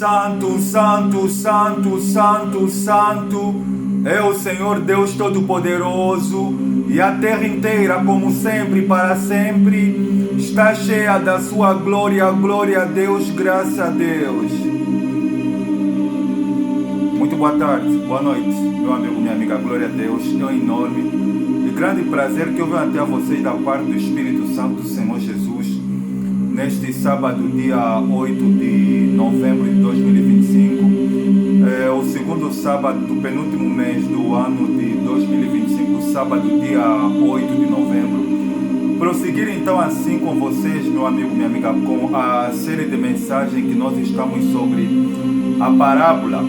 Santo, Santo, Santo, Santo, Santo é o Senhor Deus Todo-Poderoso, e a terra inteira, como sempre e para sempre, está cheia da sua glória. Glória a Deus, graças a Deus. Muito boa tarde, boa noite, meu amigo, minha amiga. Glória a Deus. É um enorme e grande prazer que eu venho até vocês da parte do Espírito Santo do Senhor Jesus, neste sábado, dia 8 de novembro de 2025, o segundo sábado do penúltimo mês do ano de 2025, sábado, dia 8 de novembro. Prosseguir então assim com vocês, meu amigo, minha amiga, com a série de mensagens que nós estamos sobre a parábola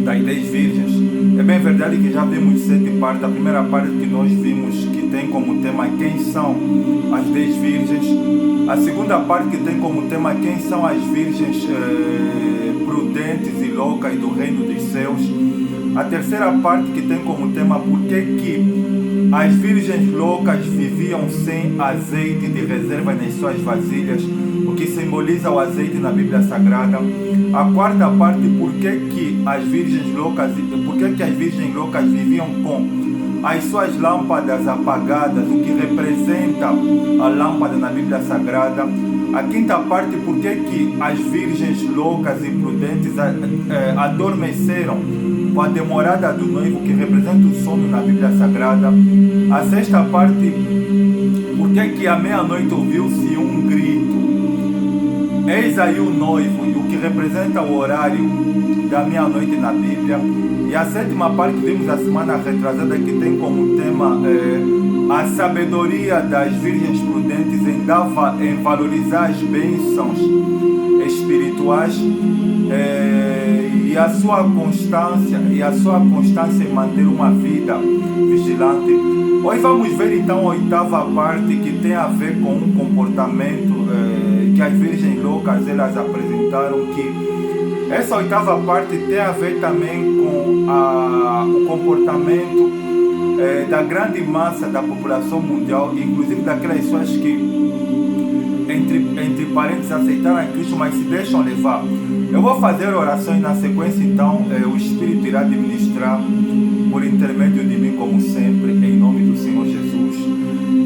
das 10 virgens. É bem verdade que já vimos 7 partes. A primeira parte que nós vimos, que tem como tema quem são as 10 virgens. A segunda parte, que tem como tema quem são as virgens prudentes e loucas do reino dos céus. A terceira parte, que tem como tema por que as virgens loucas viviam sem azeite de reserva nas suas vasilhas, o que simboliza o azeite na Bíblia Sagrada. A quarta parte, por que as virgens loucas viviam com as suas lâmpadas apagadas, o que representa a lâmpada na Bíblia Sagrada. A quinta parte, por que as virgens loucas e prudentes adormeceram com a demorada do noivo, que representa o sono na Bíblia Sagrada. A sexta parte, por que à meia-noite ouviu-se um grito: eis aí o noivo, o que representa o horário da meia-noite na Bíblia. E a sétima parte, que vimos a semana retrasada, que tem como tema a sabedoria das virgens prudentes em valorizar as bênçãos espirituais e a sua constância em manter uma vida vigilante. Hoje vamos ver então a oitava parte, que tem a ver com um comportamento que as virgens loucas elas apresentaram, que essa oitava parte tem a ver também com o comportamento da grande massa da população mundial, inclusive daquelas pessoas que, entre parênteses, aceitaram a Cristo, mas se deixam levar. Eu vou fazer orações na sequência, então o Espírito irá administrar por intermédio de mim, como sempre, em nome do Senhor Jesus.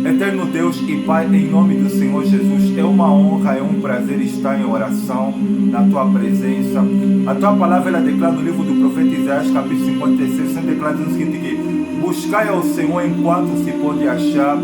Eterno Deus e Pai, em nome do Senhor Jesus, é uma honra, é um prazer estar em oração na Tua presença. A Tua palavra ela declara no livro do profeta Isaías, capítulo 56, sendo declarado o seguinte, que buscai ao Senhor enquanto se pode achar,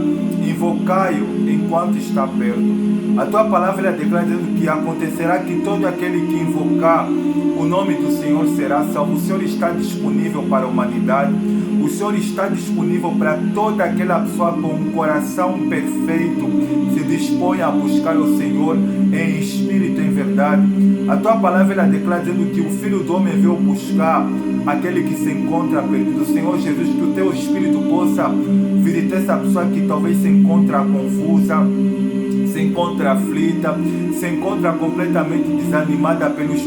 invocai-o enquanto está perto. A Tua palavra ela declara dizendo que acontecerá que todo aquele que invocar o nome do Senhor será salvo. O Senhor está disponível para a humanidade. O Senhor está disponível para toda aquela pessoa com um coração perfeito, se dispõe a buscar o Senhor em espírito e em verdade. A Tua palavra ela declara dizendo que o Filho do Homem veio buscar aquele que se encontra perdido. Senhor Jesus, que o Teu Espírito possa visitar essa pessoa que talvez se encontra confusa, se encontra aflita, se encontra completamente desanimada pelas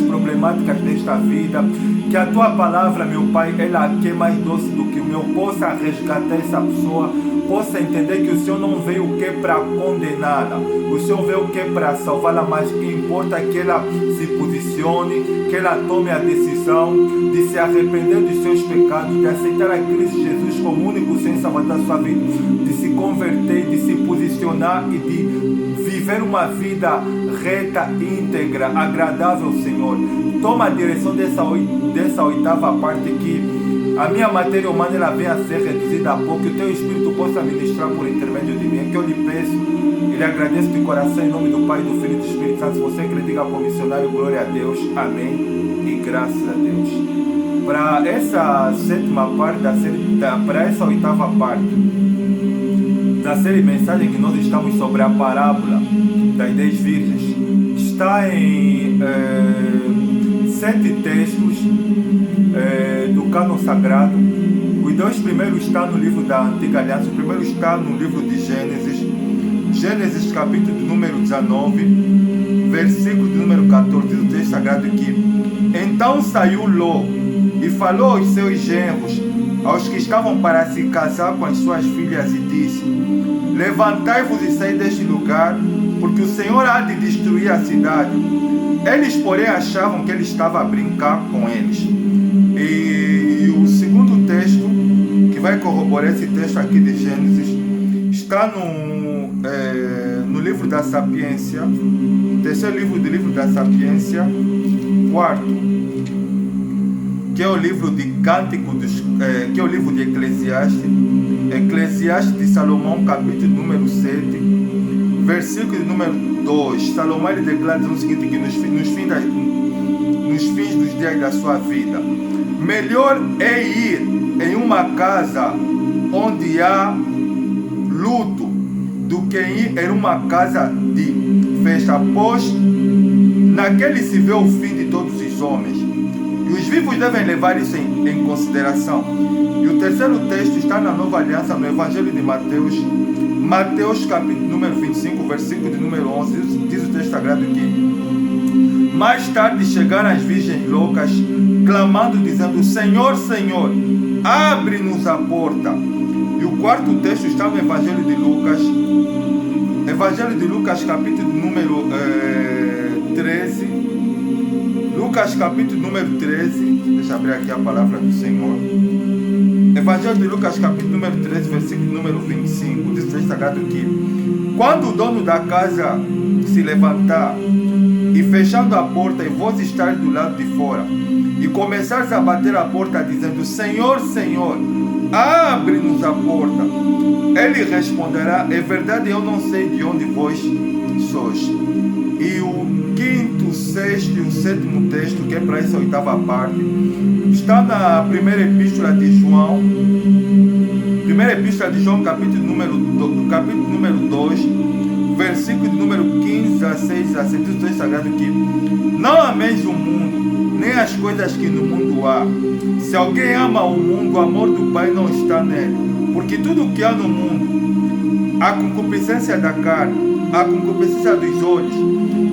problemáticas desta vida. Que a Tua palavra, meu Pai, ela que é mais doce do que o meu, possa resgatar essa pessoa, possa entender que o Senhor não veio o que para condená-la, o Senhor veio o que para salvá-la, mas que importa que ela se posicione, que ela tome a decisão de se arrepender dos seus pecados, de aceitar a Cristo Jesus como único Senhor e Salvador da sua vida, de se converter, de se posicionar e de viver uma vida reta, íntegra, agradável ao Senhor. Toma a direção dessa oitava parte, que a minha matéria humana ela venha a ser reduzida a pouco, que o Teu Espírito possa ministrar por intermédio de mim. É que eu lhe peço e lhe agradeço de coração, em nome do Pai, do Filho e do Espírito Santo. Se você quer, diga como missionário, glória a Deus, amém e graças a Deus. Para essa sétima parte para essa oitava parte da série mensagem que nós estamos sobre a parábola das 10 virgens, está em 7 textos do cânon sagrado. Os 2 primeiros estão no livro da Antiga Aliança. O primeiro está no livro de Gênesis capítulo de número 19, versículo de número 14, diz o texto sagrado que então saiu Ló e falou aos seus genros, aos que estavam para se casar com as suas filhas, e disse: levantai-vos e saí deste lugar, porque o Senhor há de destruir a cidade. Eles, porém, achavam que ele estava a brincar com eles. E o segundo texto, que vai corroborar esse texto aqui de Gênesis, está no livro da Sapiência, terceiro livro da Sapiência, quarto, que é o livro de Cântico que é o livro de Eclesiastes de Salomão, capítulo número 7, versículo número 2. Salomão ele declara o seguinte, que nos fins dos dias da sua vida, melhor é ir em uma casa onde há luto do que ir em uma casa de festa, pois naquele se vê o fim de todos os homens. E os vivos devem levar isso em consideração. E o terceiro texto está na Nova Aliança, no Evangelho de Mateus, Mateus capítulo número 25, versículo de número 11, diz o texto sagrado que mais tarde chegaram as virgens loucas, clamando, dizendo: Senhor, Senhor, abre-nos a porta. E o quarto texto está no Evangelho de Lucas, capítulo número 13. Lucas, capítulo número 13. Deixa eu abrir aqui a palavra do Senhor. Evangelho de Lucas, capítulo número 13, versículo número 25. Diz o texto sagrado que quando o dono da casa se levantar e fechando a porta, e vós estar do lado de fora, e começares a bater a porta, dizendo: Senhor, Senhor, abre-nos a porta. Ele responderá: é verdade, eu não sei de onde vós sois. E o quinto, o sexto e o sétimo texto, que é para essa oitava parte, está na primeira epístola de João, capítulo número 2, versículo número 15 a 6 a 7, diz o texto sagrado que não ameis o mundo, nem as coisas que no mundo há. Se alguém ama o mundo, o amor do Pai não está nele. Porque tudo o que há no mundo, a concupiscência da carne, a concupiscência dos olhos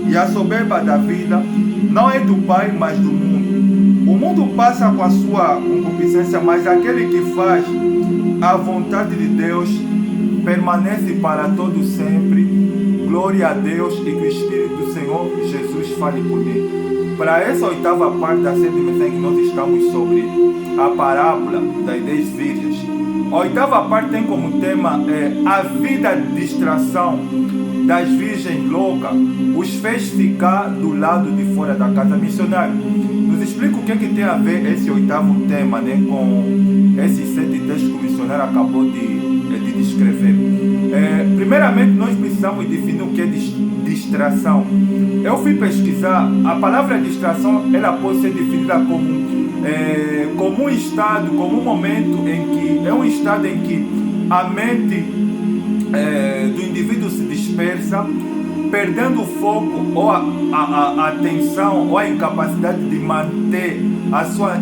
e a soberba da vida, não é do Pai, mas do mundo. O mundo passa com a sua concupiscência, mas aquele que faz a vontade de Deus permanece para todo sempre. Glória a Deus, e que o Espírito do Senhor Jesus fale por mim. Para essa oitava parte da sétima mensagem que nós estamos sobre a parábola das 10 virgens, a oitava parte tem como tema a vida de distração das virgens loucas os fez ficar do lado de fora da casa. Missionário, nos explica o que tem a ver esse oitavo tema, né, com esses 7 textos que o missionário acabou de descrever. Primeiramente, nós precisamos definir o que é distração. Eu fui pesquisar. A palavra distração ela pode ser definida como um estado, como um momento em que é um estado em que a mente do indivíduo se dispersa, perdendo o foco ou a atenção ou a incapacidade de manter a sua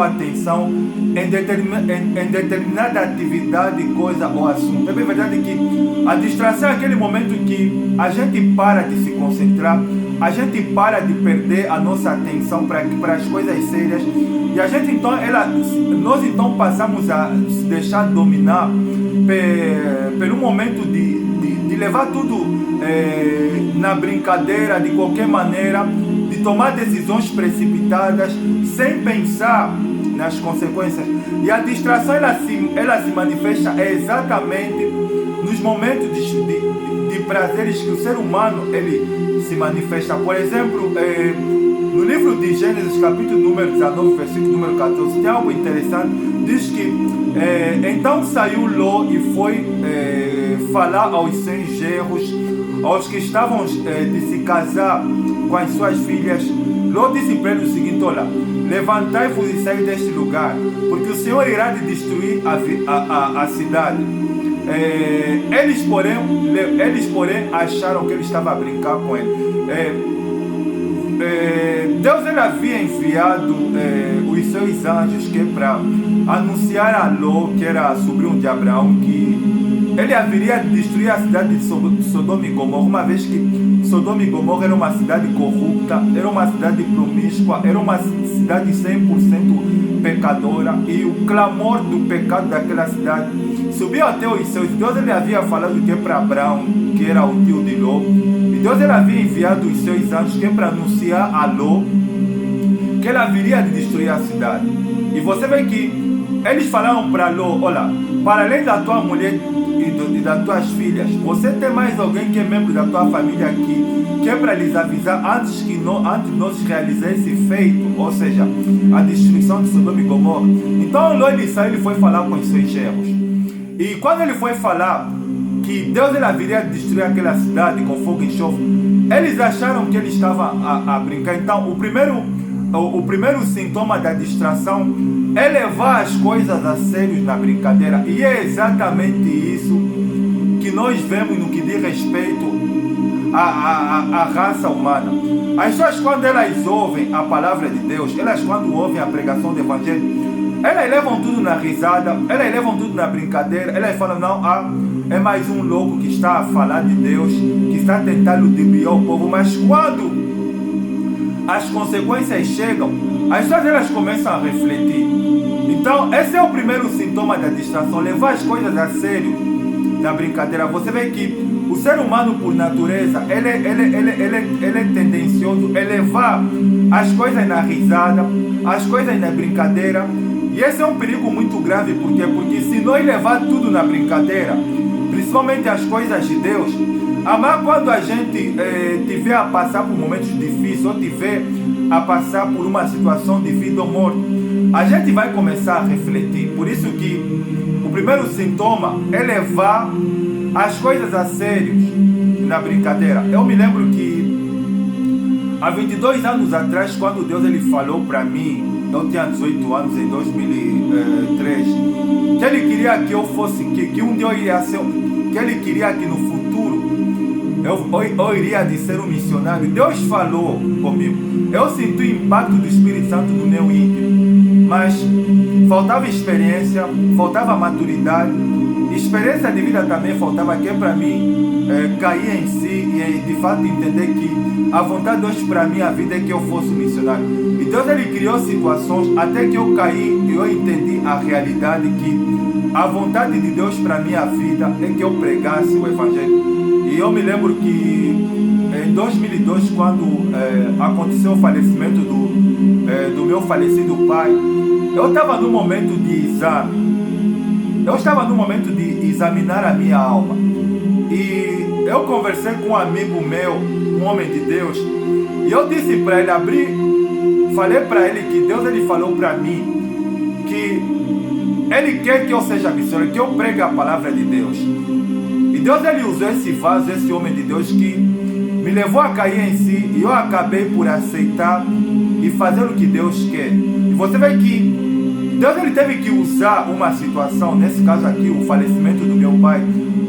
atenção em determinada atividade, coisa ou assunto. É bem verdade que a distração é aquele momento que a gente para de se concentrar, a gente para de perder a nossa atenção para as coisas sérias, e a gente nós então passamos a se deixar dominar pelo momento de levar tudo na brincadeira, de qualquer maneira, de tomar decisões precipitadas sem pensar nas consequências. E a distração ela se manifesta exatamente nos momentos de prazeres que o ser humano ele se manifesta. Por exemplo, no livro de Gênesis, capítulo número 19, versículo número 14, tem algo interessante. Diz que então saiu Ló e foi falar aos 100 genros, aos que estavam de se casar com as suas filhas. Ló disse para eles o seguinte: olha, levantai-vos e saí deste lugar, porque o Senhor irá de destruir a cidade. Eles, porém, acharam que ele estava a brincar com ele. Deus ele havia enviado os seus anjos que para anunciar a Ló, que era sobrinho de Abraão, que ele haveria de destruir a cidade de Sodoma e Gomorra, uma vez que Sodoma e Gomorra era uma cidade corrupta, era uma cidade promíscua, era uma cidade 100% pecadora, e o clamor do pecado daquela cidade subiu até os céus. Deus ele havia falado que é para Abraão, que era o tio de Ló, e Deus ele havia enviado os seus anjos que é para anunciar a Ló que ele haveria de destruir a cidade. E você vê que eles falaram para Ló: olha, para além da tua mulher e das tuas filhas, você tem mais alguém que é membro da tua família aqui, que é para lhes avisar antes de nós realizar esse feito, ou seja, a destruição de Sodoma e Gomorra. Então Ló ele saiu e foi falar com os seus genros. E quando ele foi falar que Deus ele haveria de destruir aquela cidade com fogo e enxofre, eles acharam que ele estava a brincar. Então o primeiro sintoma da distração é levar as coisas a sério na brincadeira. E é exatamente isso que nós vemos no que diz respeito à raça humana. As pessoas, quando elas ouvem a palavra de Deus, elas quando ouvem a pregação do Evangelho, elas levam tudo na risada, elas levam tudo na brincadeira, elas falam: não, é mais um louco que está a falar de Deus, que está a tentar ludibriar o povo. Mas quando as consequências chegam, as pessoas elas começam a refletir. Então esse é o primeiro sintoma da distração, levar as coisas a sério na brincadeira. Você vê que o ser humano por natureza ele é tendencioso a levar as coisas na risada, as coisas na brincadeira. E esse é um perigo muito grave. Por quê? Porque se nós levar tudo na brincadeira, principalmente as coisas de Deus, mas quando a gente tiver a passar por momentos difíceis, ou tiver a passar por uma situação de vida ou morte, a gente vai começar a refletir. Por isso que o primeiro sintoma é levar as coisas a sério na brincadeira. Eu me lembro que há 22 anos atrás, quando Deus ele falou para mim, eu tinha 18 anos em 2003, que ele queria que eu fosse, que um dia eu iria ser, que ele queria que no futuro eu iria de ser um missionário. Deus falou comigo. Eu senti o impacto do Espírito Santo no meu íntimo, mas faltava experiência, faltava maturidade, experiência de vida também faltava, que é para mim cair em si e de fato entender que a vontade de Deus para minha vida é que eu fosse missionário. E Deus ele criou situações até que eu caí e eu entendi a realidade que a vontade de Deus para minha vida é que eu pregasse o Evangelho. E eu me lembro que em 2002, quando aconteceu o falecimento do meu falecido pai, eu estava no momento de exame. Eu estava no momento de examinar a minha alma. E eu conversei com um amigo meu, um homem de Deus, e eu disse para ele, falei para ele que Deus ele falou para mim que Ele quer que eu seja missionário, que eu pregue a palavra de Deus. E Deus ele usou esse vaso, esse homem de Deus, que me levou a cair em si, e eu acabei por aceitar e fazer o que Deus quer. E você vê que Deus ele teve que usar uma situação, nesse caso aqui, o falecimento do meu pai,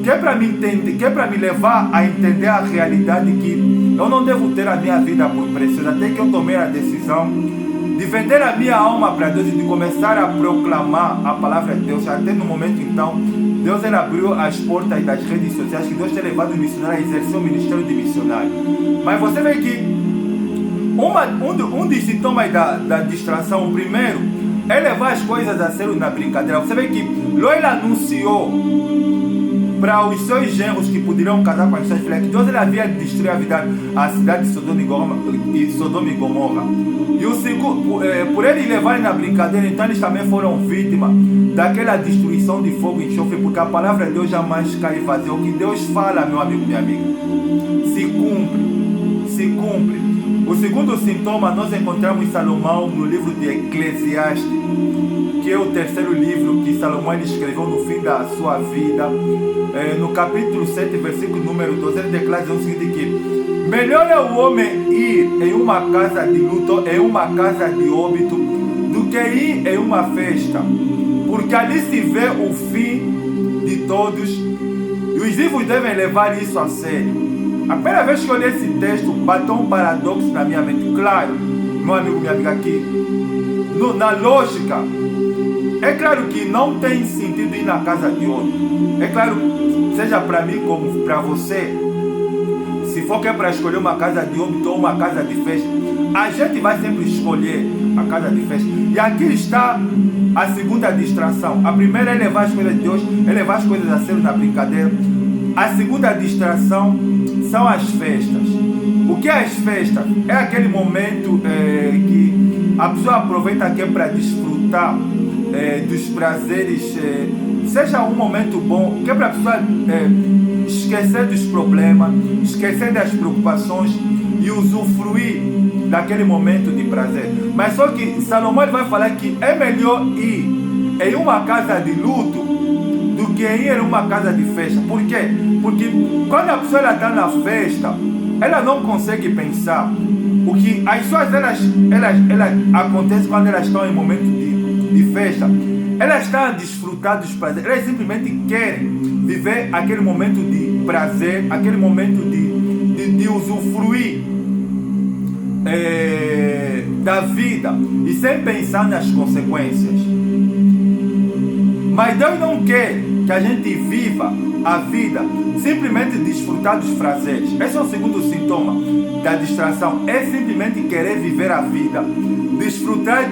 que é para me entender, que é para me levar a entender a realidade que eu não devo ter a minha vida por preciosa, até que eu tomei a decisão de vender a minha alma para Deus e de começar a proclamar a palavra de Deus. Até no momento então, Deus ele abriu as portas das redes sociais, que Deus tem levado o missionário a exercer o ministério de missionário. Mas você vê que um dos sintomas da distração, o primeiro, é levar as coisas a sério na brincadeira. Você vê que Ló ele anunciou para os seus genros que poderiam casar com as suas filhas que Deus ele havia de destruir a cidade de Sodoma e Gomorra. E por eles levarem na brincadeira, então eles também foram vítimas daquela destruição de fogo e enxofre, porque a palavra de Deus jamais cai vazia. O que Deus fala, meu amigo, minha amiga, se cumpre, se cumpre. O segundo sintoma nós encontramos em Salomão no livro de Eclesiastes, que é o terceiro livro que Salomão ele escreveu no fim da sua vida. No capítulo 7, versículo número 12, ele declara o seguinte, que melhor é o homem ir em uma casa de luto, em uma casa de óbito, do que ir em uma festa, porque ali se vê o fim de todos, e os vivos devem levar isso a sério. A primeira vez que eu li esse texto, bateu um paradoxo na minha mente. Claro, meu amigo, minha amiga, aqui, na lógica, é claro que não tem sentido ir na casa de outro. É claro, seja para mim como para você, se for que é para escolher uma casa de óbito ou uma casa de festa, a gente vai sempre escolher a casa de festa. E aqui está a segunda distração. A primeira é levar as coisas de Deus, é levar as coisas a sério na brincadeira. A segunda distração são as festas. O que é as festas? É aquele momento que a pessoa aproveita aqui para desfrutar dos prazeres, seja um momento bom, que é para a pessoa esquecer dos problemas, esquecer das preocupações e usufruir daquele momento de prazer. Mas só que Salomão vai falar que é melhor ir em uma casa de luto do que ir em uma casa de festa. Por quê? Porque quando a pessoa está na festa, ela não consegue pensar. O que as pessoas elas acontece quando elas estão em momento de festa, elas estão a desfrutar dos prazeres, elas simplesmente querem viver aquele momento de prazer, aquele momento de usufruir da vida e sem pensar nas consequências. Mas Deus não quer que a gente viva a vida simplesmente desfrutar dos prazeres. Esse é o segundo sintoma da distração, é simplesmente querer viver a vida, desfrutar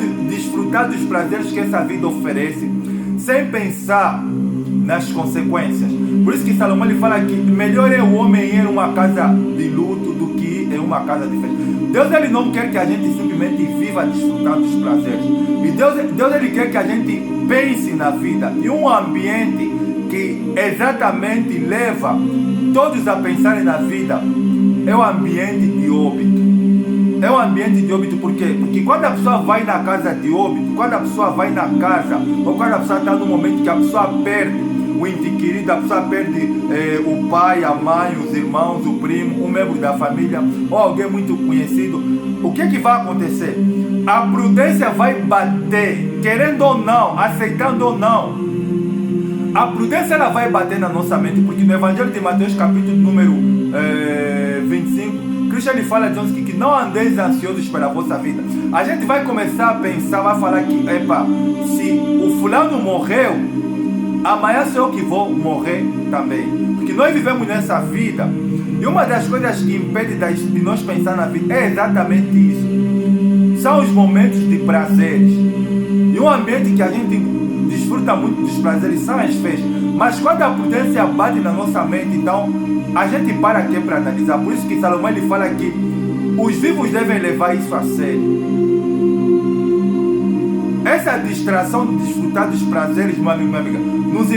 dos prazeres que essa vida oferece, sem pensar nas consequências. Por isso que Salomão ele fala que melhor é o homem ir em uma casa de luto do que ir em uma casa de festa. Deus ele não quer que a gente simplesmente viva desfrutando dos prazeres. E Deus ele quer que a gente pense na vida. E um ambiente que exatamente leva todos a pensarem na vida é o ambiente de óbito. É um ambiente de óbito por quê? Porque quando a pessoa vai na casa de óbito, quando a pessoa vai na casa, ou quando a pessoa está no momento que a pessoa perde o ente querido, a pessoa perde o pai, a mãe, os irmãos, o primo, um membro da família, ou alguém muito conhecido, o que vai acontecer? A prudência vai bater, querendo ou não, aceitando ou não. A prudência ela vai bater na nossa mente, porque no Evangelho de Mateus, capítulo número 25, Cristo ele fala dizendo que não andeis ansiosos pela vossa vida. A gente vai começar a pensar, vai falar que, epa, se o fulano morreu, amanhã sou eu que vou morrer também. Porque nós vivemos nessa vida, e uma das coisas que impede de nós pensar na vida é exatamente isso. São os momentos de prazeres. E um ambiente que a gente desfruta muito dos prazeres são as festas. Mas quando a prudência bate na nossa mente, então a gente para aqui para analisar. Por isso que Salomão ele fala que os vivos devem levar isso a sério. Essa distração de desfrutar dos prazeres, meu amigo, minha amiga, nos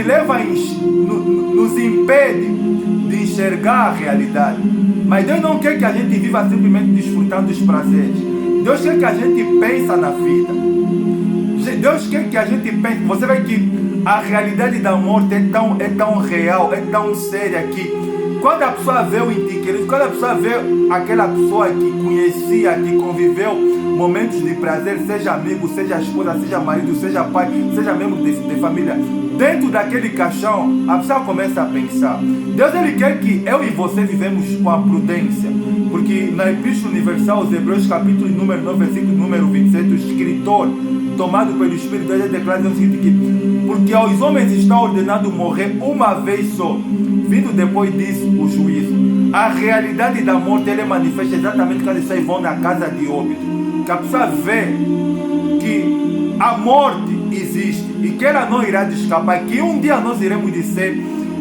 impede de enxergar a realidade. Mas Deus não quer que a gente viva simplesmente desfrutando dos prazeres. Deus quer que a gente pense na vida. Deus quer que a gente pense. Você vê que a realidade da morte é tão real, é tão séria que quando a pessoa vê o ente querido, quando a pessoa vê aquela pessoa que conhecia, que conviveu momentos de prazer, seja amigo, seja esposa, seja marido, seja pai, seja membro de família, dentro daquele caixão, a pessoa começa a pensar. Deus ele quer que eu e você vivemos com a prudência, porque na Epístola Universal aos Hebreus, capítulo número 9, versículo número 27, o escritor, tomado pelo Espírito, ele declara o seguinte, que porque aos homens está ordenado morrer uma vez só, vindo depois disso o juízo. A realidade da morte ela é manifesta exatamente quando vocês vão na casa de óbito, que a pessoa vê que a morte existe e que ela não irá escapar, que um dia nós iremos de ser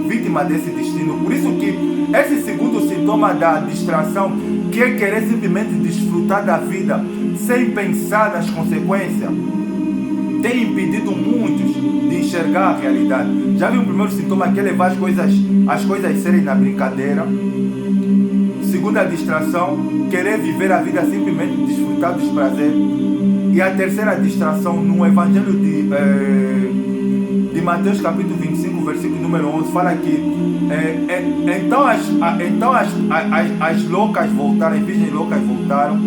vítima desse destino. Por isso que esse segundo sintoma da distração, que é querer simplesmente desfrutar da vida sem pensar nas consequências, tem impedido muitos de enxergar a realidade. Já viu o primeiro sintoma, que é levar as coisas serem na brincadeira. Segunda distração, querer viver a vida simplesmente desfrutar dos prazeres. E a terceira distração, no Evangelho de Mateus capítulo 25, versículo número 11, fala que então as loucas voltaram, as virgens loucas voltaram.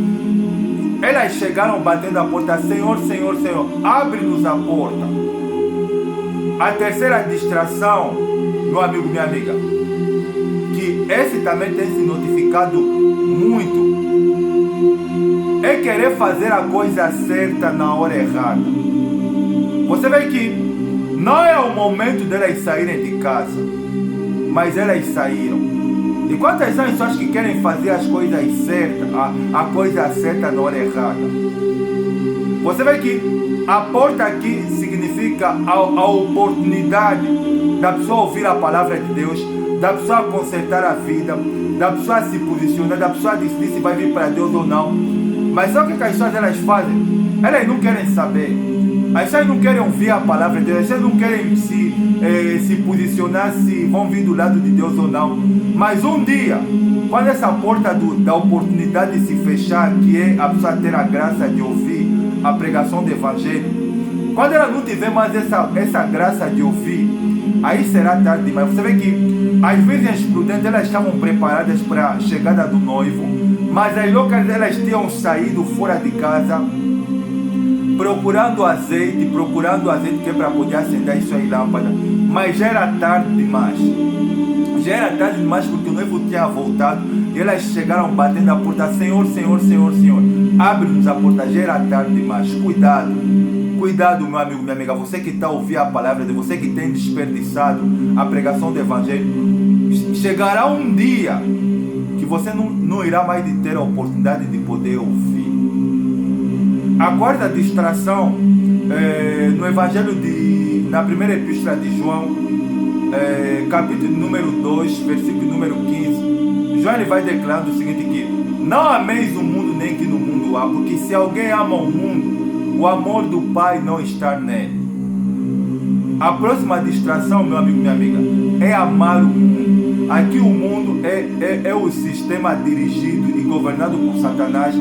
Elas chegaram batendo a porta, Senhor, Senhor, Senhor, abre-nos a porta. A terceira distração, meu amigo, minha amiga, que esse também tem se notificado muito, é querer fazer a coisa certa na hora errada. Você vê que não é o momento delas saírem de casa. mas elas saíram. E quantas são as pessoas que querem fazer as coisas certas, a coisa certa na hora errada? Você vê que a porta aqui significa a oportunidade da pessoa ouvir a palavra de Deus, da pessoa consertar a vida, da pessoa se posicionar, da pessoa decidir se vai vir para Deus ou não. Mas sabe o que as pessoas elas fazem? Elas não querem saber. As pessoas não querem ouvir a palavra de Deus, as pessoas não querem se posicionar se vão vir do lado de Deus ou não. Mas um dia, quando essa porta da oportunidade se fechar, que é a pessoa ter a graça de ouvir a pregação do Evangelho, quando ela não tiver mais essa graça de ouvir, aí será tarde demais. Você vê que as virgens prudentes elas estavam preparadas para a chegada do noivo, mas as loucas elas tinham saído fora de casa procurando azeite que é para poder acender as suas lâmpadas, mas já era tarde demais. Já era tarde demais porque o noivo tinha voltado e elas chegaram batendo a porta: Senhor, Senhor, Senhor, Senhor, abre-nos a porta. Já era tarde demais. Cuidado, meu amigo, minha amiga, você que está ouvindo a palavra de você que tem desperdiçado a pregação do Evangelho, chegará um dia que você não irá mais ter a oportunidade de poder ouvir. A quarta distração, no Evangelho na primeira epístola de João, capítulo número 2, versículo número 15, João ele vai declarando o seguinte: que não ameis o mundo nem que no mundo há, porque se alguém ama o mundo, o amor do Pai não está nele. A próxima distração, meu amigo, minha amiga, é amar o mundo. Aqui o mundo é o sistema dirigido e governado por Satanás.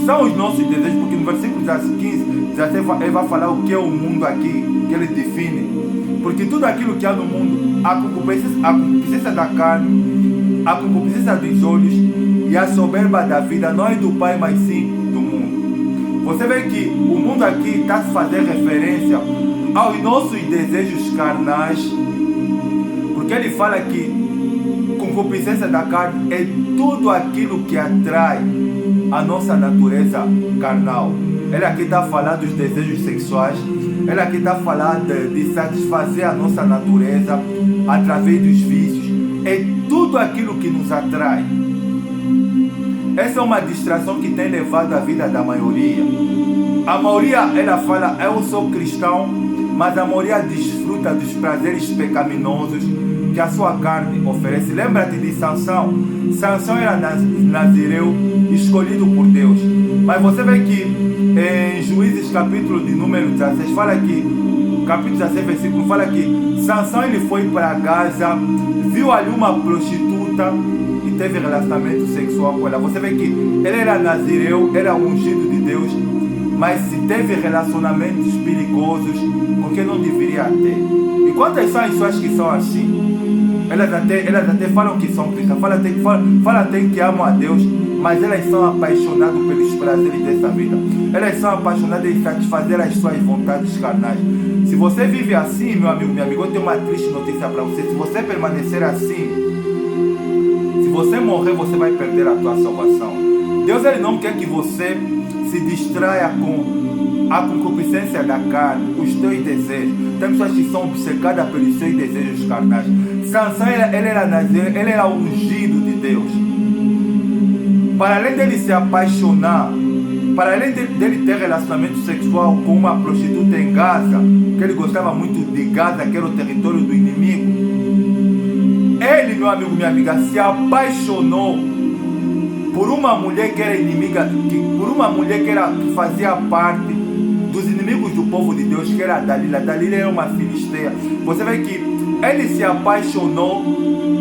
São os nossos desejos, porque no versículo 15, 17, ele vai falar o que é o mundo aqui, que ele define. Porque tudo aquilo que há no mundo, a concupiscência da carne, a concupiscência dos olhos e a soberba da vida, não é do Pai, mas sim do mundo. Você vê que o mundo aqui está a fazer referência aos nossos desejos carnais, porque ele fala que concupiscência da carne é tudo aquilo que atrai a nossa natureza carnal. Ele aqui está a falar dos desejos sexuais, ele aqui está a falar de satisfazer a nossa natureza através dos vícios. É tudo aquilo que nos atrai. Essa é uma distração que tem levado a vida da maioria. A maioria, ela fala: eu sou cristão, mas a maioria desfruta dos prazeres pecaminosos que a sua carne oferece. Lembra-te de Sansão. Sansão era nazireu, escolhido por Deus. Mas você vê que em Juízes capítulo de número 16, fala que, capítulo 16, versículo, fala que Sansão ele foi para Gaza, viu ali uma prostituta e teve relacionamento sexual com ela. Você vê que ele era nazireu, era ungido de Deus, mas se teve relacionamentos perigosos, porque não deveria ter. E quantas são as pessoas que são assim? Elas até falam que são cristãs, falam até que amam a Deus, mas elas são apaixonadas pelos prazeres dessa vida. Elas são apaixonadas em satisfazer as suas vontades carnais. Se você vive assim, meu amigo, minha amiga, eu tenho uma triste notícia para você. Se você permanecer assim, se você morrer, você vai perder a tua salvação. Deus ele não quer que você se distraia com a concupiscência da carne, os teus desejos. Tem pessoas que são obcecadas pelos seus desejos carnais. Sansão ele era ungido de Deus. Para além dele se apaixonar, para além dele ter relacionamento sexual com uma prostituta em Gaza, que ele gostava muito de Gaza, que era o território do inimigo, ele, meu amigo, minha amiga, se apaixonou por uma mulher que era inimiga, por uma mulher que fazia parte dos inimigos do povo de Deus, que era Dalila. Dalila era uma filisteia. Você vê que ele se apaixonou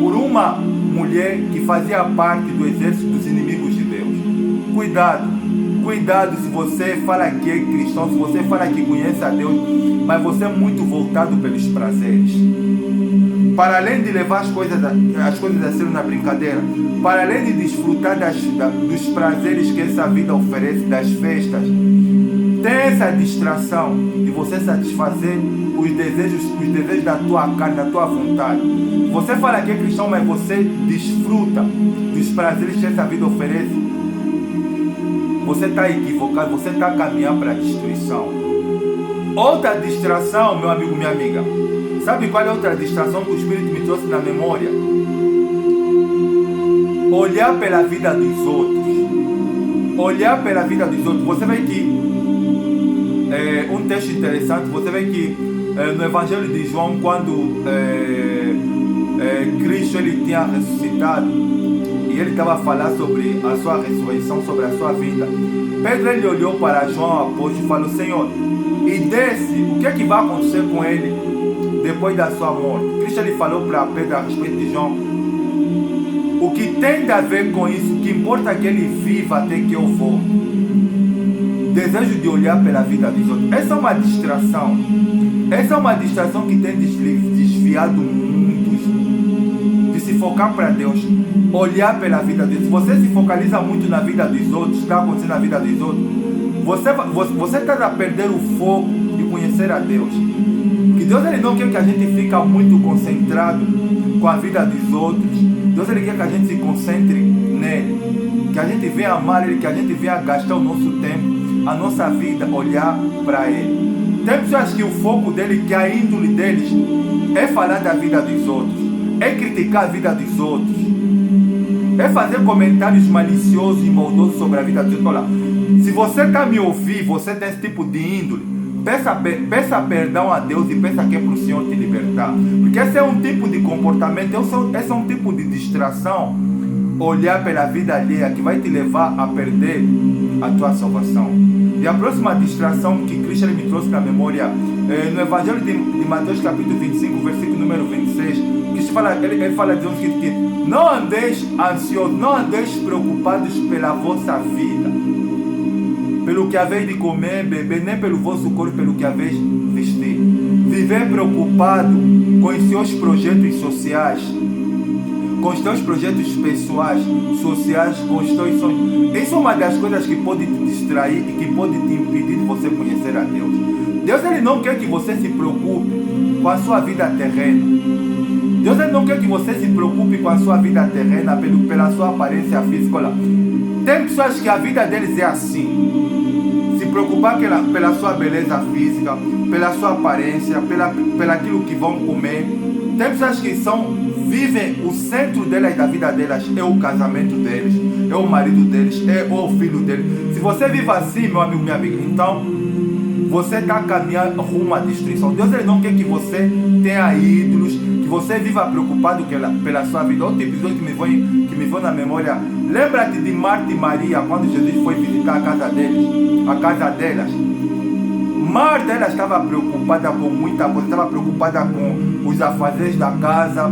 por uma mulher que fazia parte do exército dos inimigos de Deus. Cuidado se você fala que é cristão, se você fala que conhece a Deus, mas você é muito voltado pelos prazeres. Para além de levar as coisas a sério na brincadeira, para além de desfrutar dos prazeres que essa vida oferece, das festas, tem essa distração de você satisfazer os desejos da tua carne, da tua vontade. Você fala que é cristão, mas você desfruta dos prazeres que essa vida oferece. Você está equivocado, você está caminhando para a destruição. Outra distração, meu amigo, minha amiga, Sabe qual é outra distração que o Espírito me trouxe na memória? Olhar pela vida dos outros. Olhar pela vida dos outros. Você vê que um texto interessante, você vê que no Evangelho de João, quando Cristo ele tinha ressuscitado e ele estava a falar sobre a sua ressurreição, sobre a sua vida, Pedro ele olhou para João, apóstolo, e falou: Senhor, e desse, o que é que vai acontecer com ele depois da sua morte? Cristo ele falou para Pedro a respeito de João: o que tem a ver com isso, o que importa é que ele viva até que eu volte. Desejo de olhar pela vida dos outros. Essa é uma distração. Essa é uma distração que tem desviado muitos de se focar para Deus. Olhar pela vida deles. Se você se focaliza muito na vida dos outros, está acontecendo na vida dos outros, você está a perder o foco de conhecer a Deus. Que Deus ele não quer que a gente fique muito concentrado com a vida dos outros. Deus ele quer que a gente se concentre nele, que a gente venha amar ele, que a gente venha gastar o nosso tempo, a nossa vida, olhar para ele. Tem pessoas que o foco dele, que a índole deles é falar da vida dos outros, é criticar a vida dos outros, é fazer comentários maliciosos e maldosos sobre a vida dos outros. Olha, se você está me ouvindo, você tem esse tipo de índole, peça perdão a Deus e peça que é para o Senhor te libertar. Porque esse é um tipo de comportamento, esse é um tipo de distração, olhar pela vida alheia, que vai te levar a perder a tua salvação. E a próxima distração que Cristo me trouxe na memória, no Evangelho de Mateus capítulo 25, versículo número 26, Cristo fala, ele fala de que não andeis ansiosos, não andeis preocupados pela vossa vida, pelo que haveis de comer, beber, nem pelo vosso corpo, pelo que haveis de vestir. Viver preocupado com os seus projetos sociais, com os teus projetos pessoais, sociais, com os teus sonhos. Isso é uma das coisas que pode te distrair e que pode te impedir de você conhecer a Deus. Deus ele não quer que você se preocupe com a sua vida terrena. Deus ele não quer que você se preocupe com a sua vida terrena pela sua aparência física. Olha, tem pessoas que a vida deles é assim. Se preocupar pela sua beleza física, pela sua aparência, pela aquilo que vão comer. Tem pessoas que vivem o centro delas, da vida delas, é o casamento deles, é o marido deles, é o filho deles. Se você vive assim, meu amigo, minha amiga, então você está caminhando rumo à destruição. Deus ele não quer que você tenha ídolos, que você viva preocupado pela sua vida. Outro episódio que me vem na memória, lembra-te de Marta e Maria, quando Jesus foi visitar a casa delas. Marta ela estava preocupada com muita coisa, estava preocupada com os afazeres da casa.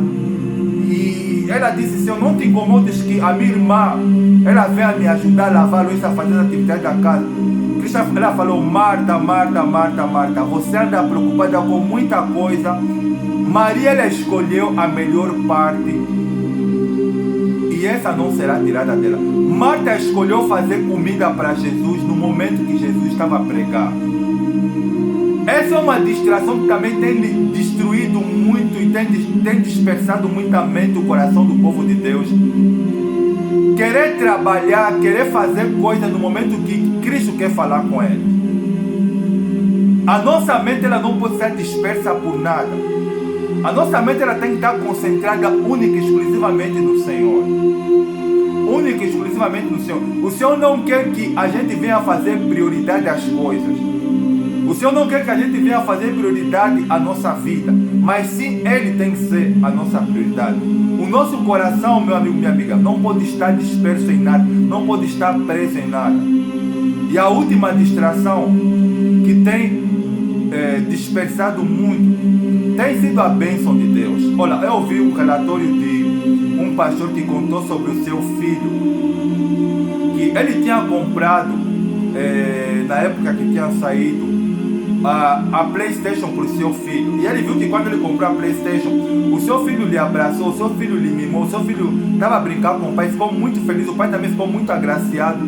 E ela disse: Senhor, não te incomodes que a minha irmã ela venha me ajudar a lavar a louça, a fazer as atividades da casa. Cristo ela falou: Marta, Marta, Marta, Marta, você anda preocupada com muita coisa. Maria ela escolheu a melhor parte e essa não será tirada dela. Marta escolheu fazer comida para Jesus no momento que Jesus estava a pregar. Essa é uma distração que também tem destruído muito e tem dispersado muito a mente e o coração do povo de Deus. Querer trabalhar, querer fazer coisas no momento que Cristo quer falar com eles. A nossa mente ela não pode ser dispersa por nada. A nossa mente ela tem que estar concentrada única e exclusivamente no Senhor. Única e exclusivamente no Senhor. O Senhor não quer que a gente venha fazer prioridade às coisas. O Senhor não quer que a gente venha fazer prioridade à nossa vida, mas sim Ele tem que ser a nossa prioridade. O nosso coração, meu amigo, minha amiga, não pode estar disperso em nada, não pode estar preso em nada. E a última distração que tem dispersado muito tem sido a bênção de Deus. Olha, eu ouvi um relatório de um pastor que contou sobre o seu filho, que ele tinha comprado, na época que tinha saído, a PlayStation para o seu filho. E ele viu que quando ele comprou a PlayStation, o seu filho lhe abraçou, o seu filho lhe mimou, o seu filho estava a brincar com o pai, ficou muito feliz. O pai também ficou muito agraciado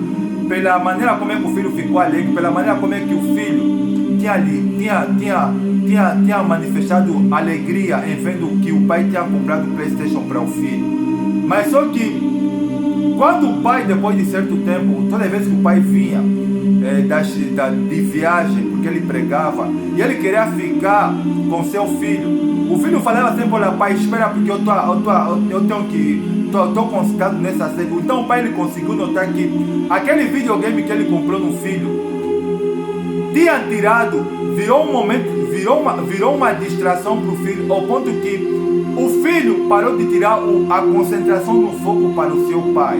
pela maneira como é que o filho ficou alegre, pela maneira como é que o filho tinha manifestado alegria em vendo que o pai tinha comprado o PlayStation para o filho. Mas só que Quando o pai, depois de certo tempo, toda vez que o pai vinha de viagem, porque ele pregava, e ele queria ficar com seu filho, o filho falava sempre: olha pai, espera, porque eu tenho que... Estou concentrado nessa série. Então o pai ele conseguiu notar que aquele videogame que ele comprou no filho tinha tirado, virou um momento, virou uma distração para o filho, ao ponto que o filho parou de tirar a concentração no foco para o seu pai.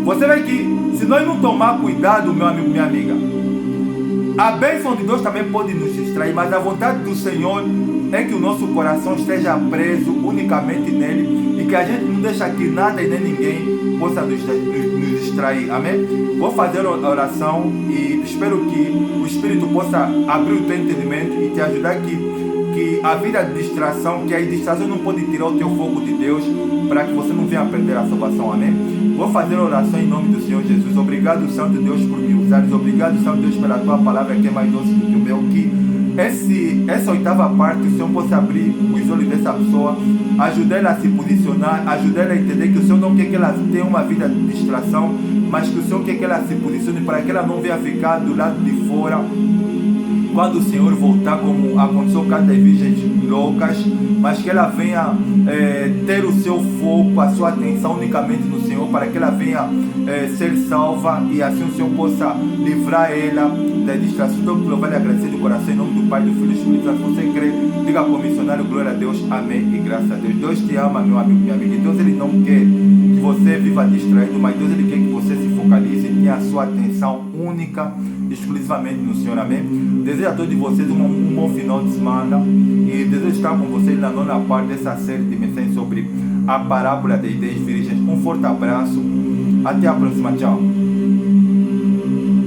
Você vê que se nós não tomar cuidado, meu amigo, minha amiga, a bênção de Deus também pode nos distrair, mas a vontade do Senhor é que o nosso coração esteja preso unicamente nele e que a gente não deixe que nada e nem ninguém possa nos distrair. Amém? Vou fazer a oração e espero que o Espírito possa abrir o teu entendimento e te ajudar que a vida de distração, que a distração não pode tirar o teu fogo de Deus, para que você não venha perder a salvação. Amém? Vou fazer a oração em nome do Senhor Jesus. Obrigado, Santo Deus, por me usares. Obrigado, Santo Deus, pela tua palavra que é mais doce do que o meu. Que essa oitava parte, o Senhor possa abrir os olhos dessa pessoa, ajudar ela a se posicionar, ajudar ela a entender que o Senhor não quer que ela tenha uma vida de distração, mas que o Senhor quer que ela se posicione para que ela não venha ficar do lado de fora quando o Senhor voltar, como aconteceu com as virgens loucas, mas que ela venha ter o seu foco, a sua atenção unicamente no Senhor, para que ela venha ser salva e assim o Senhor possa livrar ela da distração. Então, louvar e agradecer do coração em nome do Pai, do Filho e do Espírito Santo. Se você crê, diga com o missionário: glória a Deus, amém e graças a Deus. Deus te ama, meu amigo, minha amiga. Deus ele não quer que você viva distraído, mas Deus ele quer que você se focalize e tenha a sua atenção única, exclusivamente no Senhor. Amém? Desejo a todos vocês um bom final de semana e desejo estar com vocês na 9ª parte dessa série de mensagens sobre a parábola das 10 virgens. Um forte abraço, até a próxima, tchau.